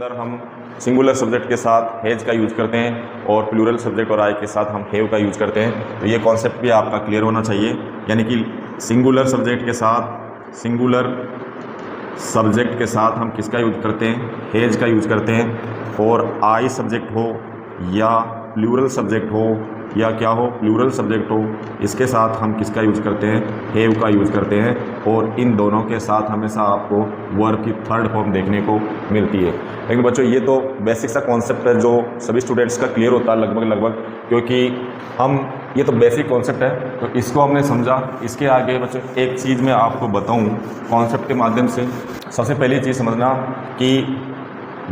अंदर हम singular subject के साथ हैज का यूज़ करते हैं और प्लूरल सब्जेक्ट और आई के साथ हम हैव का यूज़ करते हैं। तो ये कॉन्सेप्ट भी आपका क्लियर होना चाहिए, यानी कि सिंगुलर सब्जेक्ट के साथ हम किसका यूज़ करते हैं, हैज का यूज़ करते हैं। और आई सब्जेक्ट हो या प्लूरल सब्जेक्ट हो या क्या हो, प्लूरल सब्जेक्ट हो, इसके साथ हम किसका यूज़ करते हैं, हैव का यूज़ करते हैं। और इन दोनों के साथ हमेशा आपको वर्ब की थर्ड फॉर्म देखने को मिलती है। लेकिन बच्चों ये तो बेसिक सा कॉन्सेप्ट है जो सभी स्टूडेंट्स का क्लियर होता है लगभग, क्योंकि ये तो बेसिक कॉन्सेप्ट है, तो इसको हमने समझा। इसके आगे बच्चों एक चीज़ मैं आपको बताऊं कॉन्सेप्ट के माध्यम से। सबसे पहली चीज़ समझना कि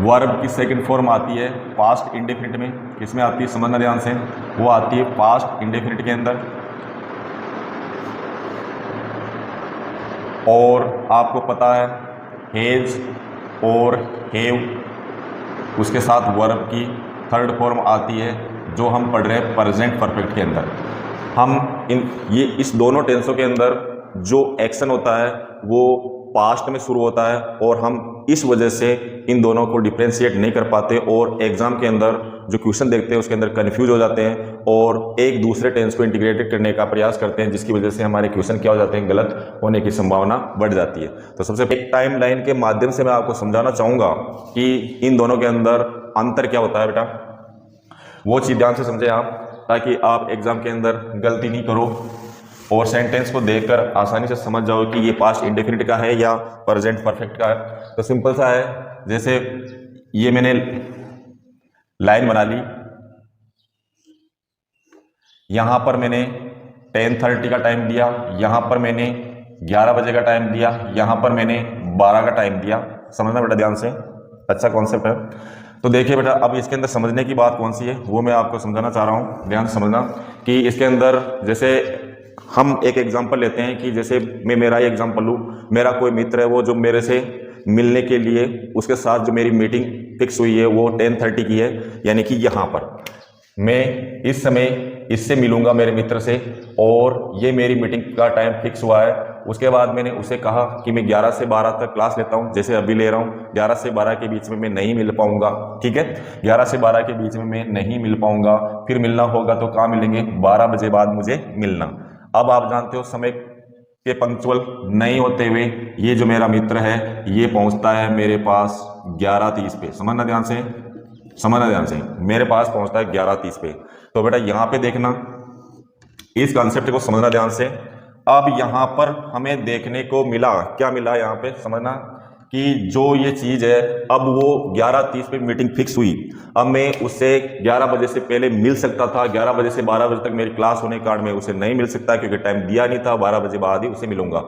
वर्ब की सेकंड फॉर्म आती है पास्ट इंडेफिनिट में। किसमें आती है, समझना ध्यान से, वो आती है पास्ट इंडेफिनिट के अंदर। और आपको पता है हैज और हैव, उसके साथ वर्ब की थर्ड फॉर्म आती है जो हम पढ़ रहे हैं प्रेजेंट परफेक्ट के अंदर। हम इस दोनों टेंसों के अंदर जो एक्शन होता है वो पास्ट में शुरू होता है, और हम इस वजह से इन दोनों को डिफ्रेंशिएट नहीं कर पाते और एग्जाम के अंदर जो क्वेश्चन देखते हैं उसके अंदर कंफ्यूज हो जाते हैं और एक दूसरे टेंस को इंटीग्रेटेड करने का प्रयास करते हैं, जिसकी वजह से हमारे क्वेश्चन क्या हो जाते हैं, गलत होने की संभावना बढ़ जाती है। तो सबसे एक टाइम लाइन के माध्यम से मैं आपको समझाना चाहूँगा कि इन दोनों के अंदर अंतर क्या होता है। बेटा वो चीज़ ध्यान से समझे आप, ताकि आप एग्जाम के अंदर गलती नहीं करो और सेंटेंस को देखकर आसानी से समझ जाओ कि ये पास्ट इंडेफिनिट का है या प्रेजेंट परफेक्ट का है। तो सिंपल सा है, जैसे ये मैंने लाइन बना ली, यहां पर मैंने 10:30 का टाइम दिया, यहां पर मैंने 11 बजे का टाइम दिया, यहां पर मैंने 12 का टाइम दिया। समझना बेटा ध्यान से, अच्छा कॉन्सेप्ट है। तो देखिए बेटा, अब इसके अंदर समझने की बात कौन सी है वो मैं आपको समझाना चाह रहा हूँ। ध्यान से समझना कि इसके अंदर जैसे हम एक एग्जांपल लेते हैं कि जैसे मैं मेरा ही एग्जांपल लूँ, मेरा कोई मित्र है वो जो मेरे से मिलने के लिए उसके साथ जो मेरी मीटिंग फिक्स हुई है वो 10:30 की है, यानी कि यहाँ पर मैं इस समय इससे मिलूंगा मेरे मित्र से, और ये मेरी मीटिंग का टाइम फिक्स हुआ है। उसके बाद मैंने उसे कहा कि मैं 11 से 12 तक क्लास लेता हूँ, जैसे अभी ले रहा हूँ। 11 से 12 के बीच में मैं नहीं मिल पाऊंगा, ठीक है, 11 से 12 के बीच में मैं नहीं मिल पाऊंगा। फिर मिलना होगा तो कहाँ मिलेंगे, 12 बजे बाद मुझे मिलना। अब आप जानते हो समय के पंक्चुअल नहीं होते हुए ये जो मेरा मित्र है ये पहुंचता है मेरे पास 11:30 पे। समझना ध्यान से, मेरे पास पहुंचता है 11:30 पे। तो बेटा यहां पे देखना, इस कॉन्सेप्ट को समझना ध्यान से। अब यहां पर हमें देखने को मिला, क्या मिला यहाँ पे, समझना कि जो ये चीज है, अब वो 11:30 पे मीटिंग फिक्स हुई। अब मैं उससे 11 बजे से पहले मिल सकता था, 11 बजे से 12 बजे तक मेरी क्लास होने के कारण मैं उसे नहीं मिल सकता क्योंकि टाइम दिया नहीं था, 12 बजे बाद ही उसे मिलूंगा।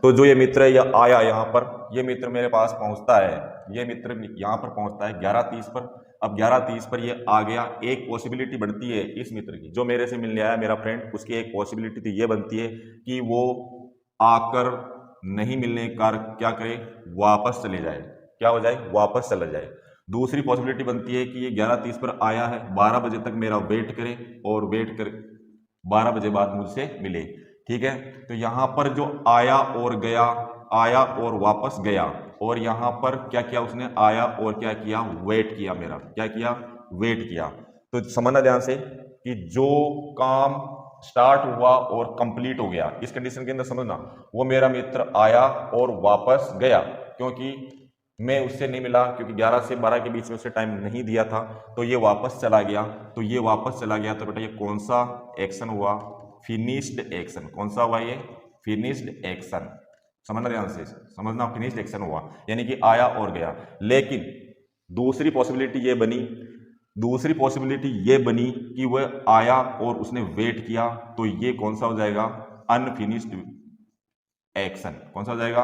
तो जो ये मित्र है यह आया यहाँ पर, ये मित्र मेरे पास पहुंचता है, ये मित्र यहाँ पर पहुंचता है 11:30 पर। अब 11:30 पर ये आ गया, एक पॉसिबिलिटी बढ़ती है इस मित्र की, जो मेरे से मिलने आया मेरा फ्रेंड, उसकी एक पॉसिबिलिटी तो ये बनती है कि वो आकर नहीं मिलने के कारण क्या करे, वापस चले जाए। क्या हो जाए, वापस चला जाए। दूसरी पॉसिबिलिटी बनती है कि ये 11:30 पर आया है, 12 बजे तक मेरा वेट करे और वेट कर 12 बजे बाद मुझसे मिले, ठीक है। तो यहाँ पर जो आया और गया, आया और वापस गया, और यहाँ पर क्या किया उसने, आया और क्या किया, वेट किया, मेरा क्या किया, वेट किया। तो समझना ध्यान से कि जो काम स्टार्ट हुआ और कंप्लीट हो गया, इस कंडीशन के अंदर समझना, वो मेरा मित्र आया और वापस गया, क्योंकि मैं उससे नहीं मिला, क्योंकि 11 से 12 के बीच में उसे टाइम नहीं दिया था, तो ये वापस चला गया। तो ये वापस चला गया, तो बेटा ये कौन सा एक्शन हुआ, फिनिश्ड एक्शन। कौन सा हुआ, ये फिनिश्ड एक्शन। समझना ध्यान से, समझना, फिनिश्ड एक्शन हुआ, यानी कि आया और गया। लेकिन दूसरी पॉसिबिलिटी ये बनी कि वह आया और उसने वेट किया, तो ये कौन सा हो जाएगा, अनफिनिश्ड एक्शन। कौन सा हो जाएगा,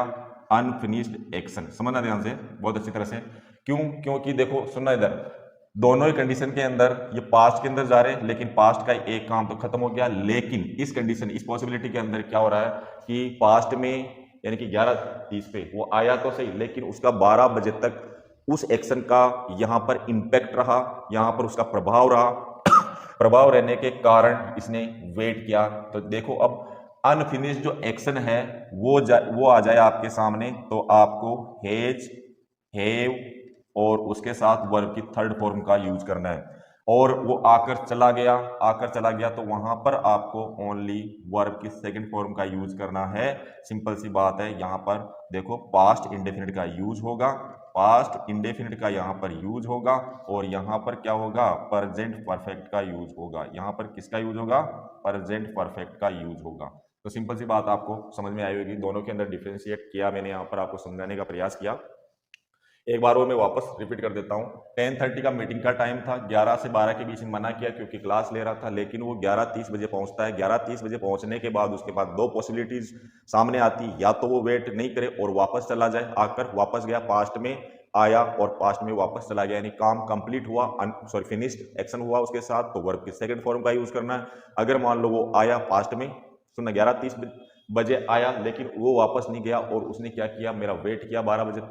अनफिनिश्ड एक्शन। समझना ध्यान से बहुत अच्छी तरह से। क्यों, क्योंकि देखो सुनना, इधर दोनों ही कंडीशन के अंदर ये पास्ट के अंदर जा रहे हैं, लेकिन पास्ट का एक काम तो खत्म हो गया, लेकिन इस कंडीशन, इस पॉसिबिलिटी के अंदर क्या हो रहा है कि पास्ट में यानी कि 11:30 पे वो आया तो सही, लेकिन उसका 12 बजे तक उस एक्शन का यहाँ पर इंपैक्ट रहा, यहाँ पर उसका प्रभाव रहा। प्रभाव रहने के कारण इसने वेट किया। तो देखो अब अनफिनिश्ड जो एक्शन है वो आ जाए आपके सामने, तो आपको हैज, हैव और उसके साथ वर्ब की थर्ड फॉर्म का यूज करना है, और वो आकर चला गया तो वहां पर आपको ओनली वर्ब की सेकंड फॉर्म का यूज करना है। सिंपल सी बात है। यहां पर देखो पास्ट इंडेफिनिट का यूज होगा, पास्ट इंडेफिनिट का यहां पर यूज होगा, और यहां पर क्या होगा, प्रेजेंट परफेक्ट का यूज होगा। यहां पर किसका यूज होगा, प्रेजेंट परफेक्ट का यूज होगा। तो सिंपल सी बात आपको समझ में आई होगी। दोनों के अंदर डिफरेंशिएट किया मैंने, यहाँ पर आपको समझाने का प्रयास किया। एक बार और मैं वापस रिपीट कर देता हूँ। 10:30 का मीटिंग का टाइम था, 11 से 12 के बीच में मना किया क्योंकि क्लास ले रहा था, लेकिन वो 11:30 बजे पहुंचता है। 11:30 बजे पहुंचने के बाद उसके बाद दो पॉसिबिलिटीज सामने आती, या तो वो वेट नहीं करे और वापस चला जाए, आकर वापस गया, पास्ट में आया और पास्ट में वापस चला गया, यानी काम कंप्लीट हुआ, फिनिश्ड एक्शन हुआ उसके साथ, तो वर्ब की सेकंड फॉर्म का यूज करना है। अगर मान लो वो आया पास्ट में, सुनना 11:30 बजे आया लेकिन वो वापस नहीं गया और उसने क्या किया, मेरा वेट किया 12 बजे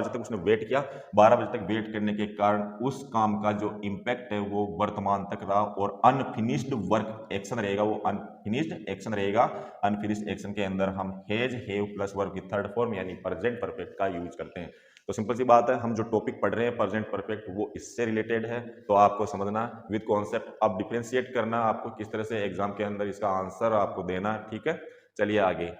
तक उसने वेट किया। 12 बजे तक वेट करने के कारण उस काम का जो इम्पैक्ट है वो वर्तमान तक रहा और अनफिनिश्ड वर्क एक्शन रहेगा, वो अनफिनिश्ड एक्शन रहेगा। अनफिनिश्ड एक्शन के अंदर हम हैज हैव प्लस वर्ब की थर्ड फॉर्म यानी प्रेजेंट परफेक्ट का यूज करते हैं। तो सिंपल सी बात है, हम जो टॉपिक पढ़ रहे हैं प्रेजेंट परफेक्ट वो इससे रिलेटेड है, तो आपको समझना विद कॉन्सेप्ट, अब डिफरेंशिएट करना आपको किस तरह से एग्जाम के अंदर इसका आंसर आपको देना है। ठीक है, चलिए आगे।